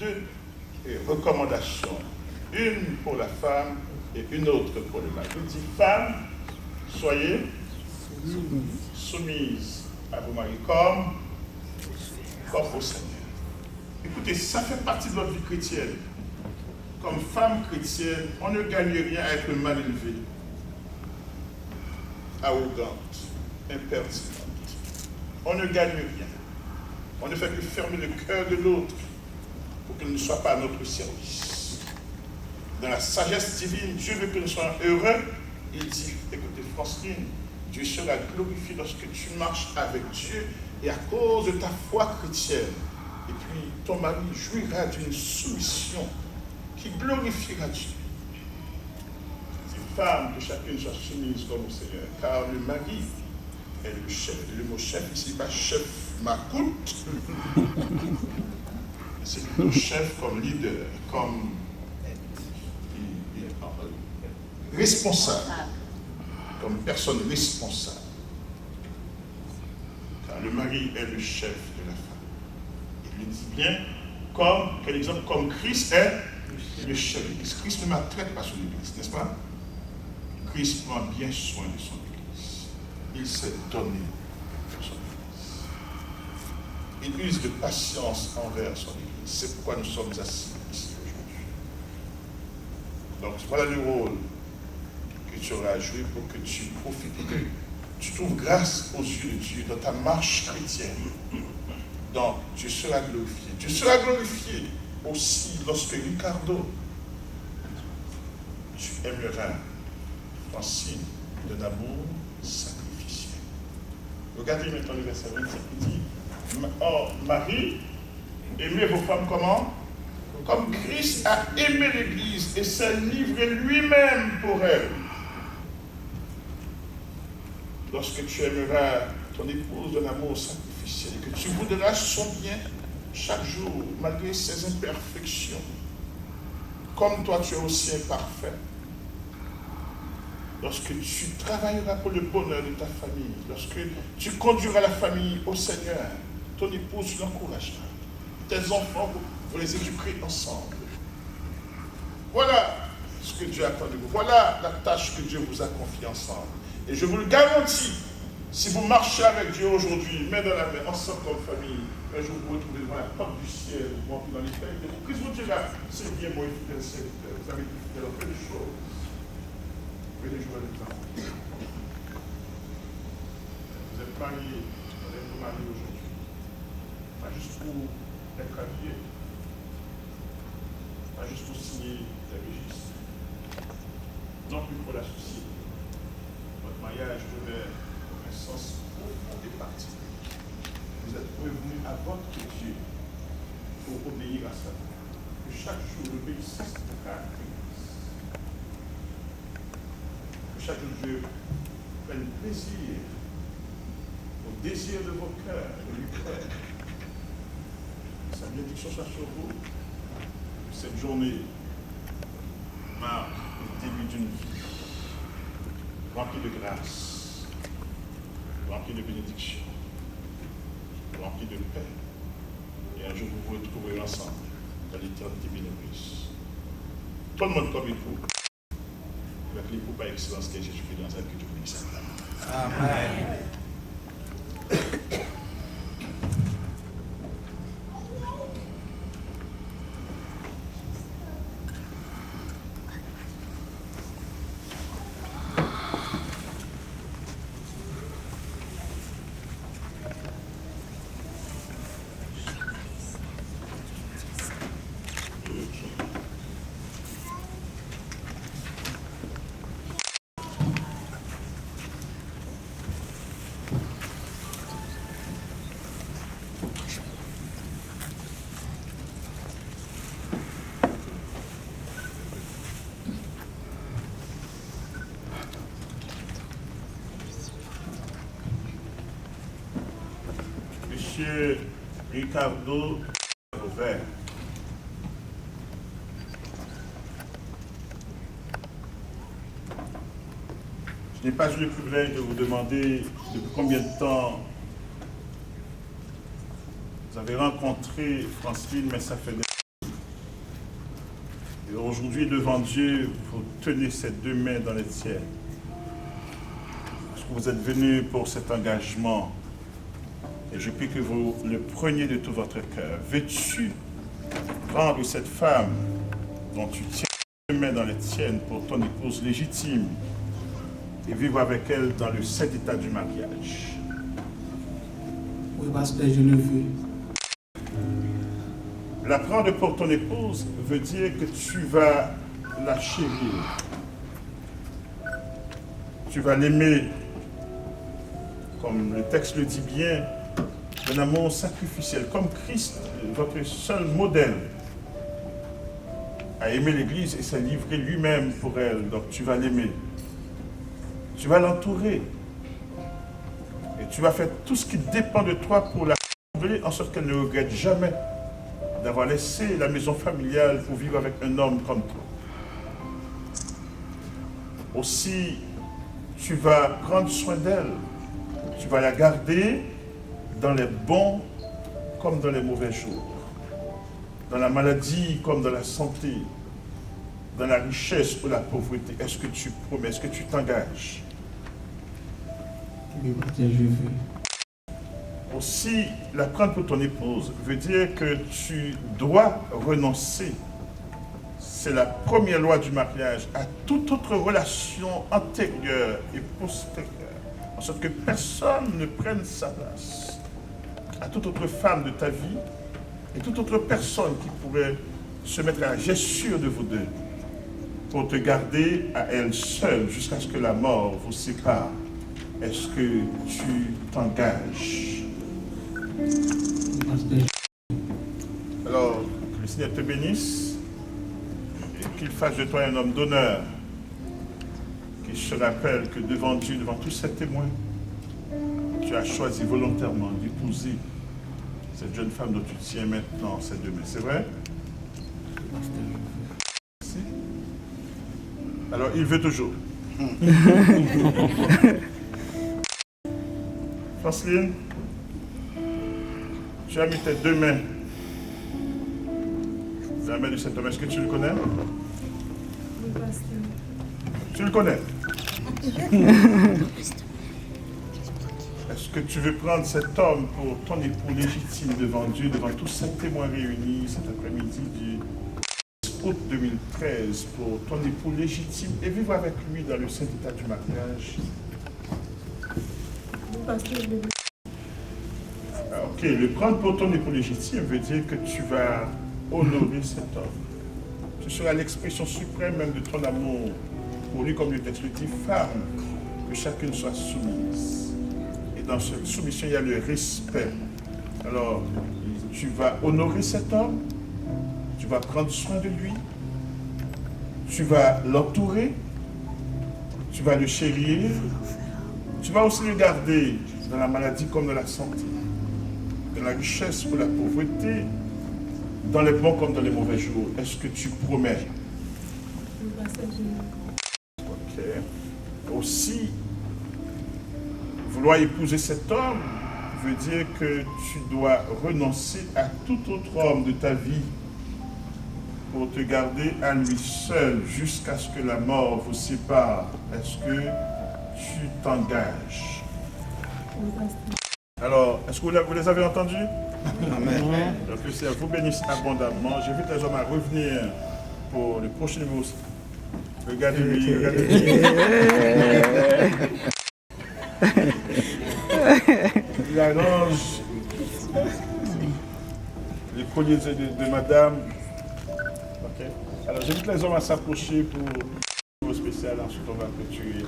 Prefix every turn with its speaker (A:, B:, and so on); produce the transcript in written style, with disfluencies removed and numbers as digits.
A: deux recommandations, une pour la femme et une autre pour le mari. Il dit, femmes, soyez soumises à vos maris comme au Seigneur. Écoutez, ça fait partie de notre vie chrétienne. Comme femme chrétienne, on ne gagne rien à être mal élevé, arrogante, impertinente. On ne gagne rien. On ne fait que fermer le cœur de l'autre pour qu'il ne soit pas à notre service. Dans la sagesse divine, Dieu veut que nous soyons heureux. Il dit, écoutez Francine, Dieu sera glorifié lorsque tu marches avec Dieu et à cause de ta foi chrétienne. Et puis ton mari jouira d'une soumission qui glorifiera Dieu. C'est femme que chacune soit soumise comme au Seigneur, car le mari est le chef. Le mot chef ici, pas chef macoute, c'est plutôt chef comme leader, comme responsable, comme personne responsable. Car le mari est le chef de la femme. Il le dit bien, comme, quel exemple, comme Christ est le chef de l'Église. Christ ne maltraite pas son Église, n'est-ce pas? Christ prend bien soin de son Église. Il s'est donné pour son Église. Il use de patience envers son Église. C'est pourquoi nous sommes assis ici aujourd'hui. Donc voilà le rôle que tu auras à jouer pour que tu profites, que tu trouves grâce aux yeux de Dieu dans ta marche chrétienne. Donc Dieu sera glorifié. Dieu sera glorifié aussi lorsque Ricardo, tu aimeras en signe d'un amour sacrificiel. Regardez maintenant le verset 25 qui dit, or Marie, aimez vos femmes comment? Comme Christ a aimé l'Église et s'est livré lui-même pour elle. Lorsque tu aimeras ton épouse d'un amour sacrificiel et que tu voudras son bien chaque jour, malgré ses imperfections, comme toi tu es aussi imparfait, lorsque tu travailleras pour le bonheur de ta famille, lorsque tu conduiras la famille au Seigneur, ton épouse l'encouragera. Tes enfants, vous les éduquerez ensemble. Voilà ce que Dieu attend de vous. Voilà la tâche que Dieu vous a confiée ensemble. Et je vous le garantis, si vous marchez avec Dieu aujourd'hui, main dans la main, ensemble comme famille, un jour vous vous retrouvez devant la porte du ciel, vous montez dans les feuilles, et Christ vous dira, c'est bien moi, fidèle serviteur, vous avez été fidèle en peu de choses. Venez jouer le temps. Vous êtes mariés, vous êtes mariés aujourd'hui. Pas juste pour être habillé, pas juste pour signer des registres, non plus pour l'associer. Votre mariage revêt un sens profond et particulier. Vous êtes revenus à votre Dieu pour obéir à ça. Que chaque jour, l'obéissance vous caractérise. Que chaque jour, Dieu prenne plaisir au désir de vos cœurs, de lui plaire. Que sa bénédiction soit sur vous. Que cette journée marque le début d'une vie remplie de grâce, remplie de bénédiction, remplie de paix. Et un jour, vous vous retrouverez ensemble dans l'éternité bénéfice. Tout le monde comme époux, avec l'époux par excellence qui est Jésus-Christ dans la vie que Dieu vous bénisse. Amen. Monsieur Ricardo Robert. Je n'ai pas eu le privilège de vous demander depuis combien de temps vous avez rencontré Francine, mais ça fait des... Et aujourd'hui, devant Dieu, vous tenez ces deux mains dans les tiennes. Parce que vous êtes venus pour cet engagement. Et je prie que vous le preniez de tout votre cœur. Veux-tu prendre cette femme dont tu tiens les mains dans les tiennes pour ton épouse légitime et vivre avec elle dans le saint état du mariage?
B: Oui, pasteur, je le veux.
A: La prendre pour ton épouse veut dire que tu vas la chérir. Tu vas l'aimer, comme le texte le dit bien, d'un amour sacrificiel, comme Christ, votre seul modèle, a aimé l'Église et s'est livré lui-même pour elle. Donc tu vas l'aimer. Tu vas l'entourer. Et tu vas faire tout ce qui dépend de toi pour la combler, en sorte qu'elle ne regrette jamais d'avoir laissé la maison familiale pour vivre avec un homme comme toi. Aussi, tu vas prendre soin d'elle. Tu vas la garder dans les bons comme dans les mauvais jours. Dans la maladie comme dans la santé. Dans la richesse ou la pauvreté. Est-ce que tu promets? Est-ce que tu t'engages?
B: Oui, pasteur, je veux.
A: Aussi, la prendre pour ton épouse veut dire que tu dois renoncer. C'est la première loi du mariage à toute autre relation antérieure et postérieure. En sorte que personne ne prenne sa place. À toute autre femme de ta vie et toute autre personne qui pourrait se mettre à la gestion de vous deux pour te garder à elle seule jusqu'à ce que la mort vous sépare. Est-ce que tu t'engages? Alors, que le Seigneur te bénisse et qu'il fasse de toi un homme d'honneur, qu'il se rappelle que devant Dieu, devant tous ces témoins, tu as choisi volontairement d'épouser cette jeune femme dont tu tiens maintenant ces deux mains. C'est vrai? Merci. Alors, il veut toujours. Franceline, tu as mis tes deux mains dans la main de cet homme. Est-ce que tu le connais?
C: Oui, pasteur.
A: Tu le connais? Est-ce que tu veux prendre cet homme pour ton époux légitime devant Dieu, devant tous ces témoins réunis cet après-midi du 10 août 2013 pour ton époux légitime et vivre avec lui dans le saint état du mariage?
C: Oui, pasteur, je le veux.
A: Ok, le prendre pour ton époux légitime veut dire que tu vas honorer cet homme. Tu seras l'expression suprême même de ton amour pour lui, comme le texte le dit, femme, que chacune soit soumise. Et dans cette soumission, il y a le respect. Alors, tu vas honorer cet homme, tu vas prendre soin de lui, tu vas l'entourer, tu vas le chérir, tu vas aussi le garder dans la maladie comme dans la santé, dans la richesse ou la pauvreté, dans les bons comme dans les mauvais jours. Est-ce que tu promets?
C: Oui, pasteur, je le veux.
A: Ok. Aussi, vouloir épouser cet homme veut dire que tu dois renoncer à tout autre homme de ta vie pour te garder à lui seul jusqu'à ce que la mort vous sépare. Est-ce que tu t'engages?
C: Oui, pasteur.
A: Alors, est-ce que vous les avez entendus? Amen. Donc, que le Seigneur vous bénisse abondamment. J'invite les hommes à revenir pour le prochain numéro. Regardez-lui, regardez-lui. Il arrange les colliers de madame. Ok. Alors, j'invite les hommes à s'approcher pour le spécial. Ensuite, on va clôturer.